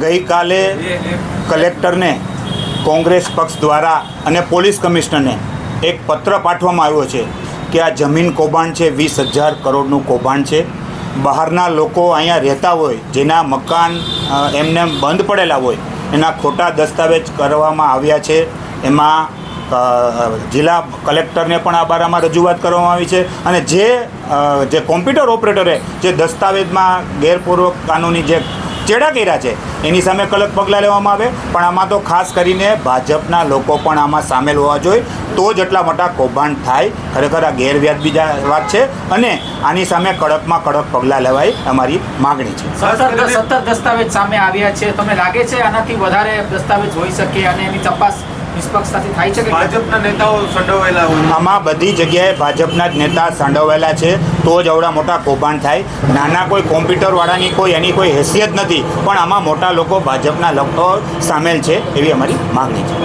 ગઈકાલે કલેક્ટરને કોંગ્રેસ પક્ષ દ્વારા અને પોલીસ કમિશનરને એક પત્ર પાઠવવામાં આવ્યો છે કે આ જમીન કૌભાંડ છે, 20,000 કરોડનું કૌભાંડ છે. બહારના લોકો અહીંયા રહેતા હોય, જેના મકાન એમને બંધ પડેલા હોય, એના ખોટા દસ્તાવેજ કરવામાં આવ્યા છે. એમાં જિલ્લા કલેક્ટરને પણ આ બારામાં રજૂઆત કરવામાં આવી છે અને જે કોમ્પ્યુટર ઓપરેટરે જે દસ્તાવેજમાં ગેરપૂર્વક કાનૂની જે ચેડા કર્યા છે એની સામે કડક પગલાં લેવામાં આવે. પણ આમાં તો ખાસ કરીને ભાજપના લોકો પણ આમાં સામેલ હોવા જોઈએ, તો જ એટલા મોટા કૌભાંડ થાય. ખરેખર આ ગેરવ્યાજબી વાત છે અને આની સામે કડકમાં કડક પગલાં લેવાય અમારી માગણી છે. 17 દસ્તાવેજ સામે આવ્યા છે. તમને લાગે છે આનાથી વધારે દસ્તાવેજ હોઈ શકે અને એની તપાસ નિષ્પક્ષતાથી થાય છે કે ભાજપના નેતાઓ સંડોવાયેલા હોય? આમાં બધી જગ્યાએ ભાજપના જ નેતા સંડોવાયેલા છે, તો જ આવડા મોટા કૌભાંડ થાય. નાના કોઈ કોમ્પ્યુટરવાળાની એની કોઈ હેસિયત નથી, પણ આમાં મોટા લોકો ભાજપના લોકો સામેલ છે એવી અમારી માગણી છે.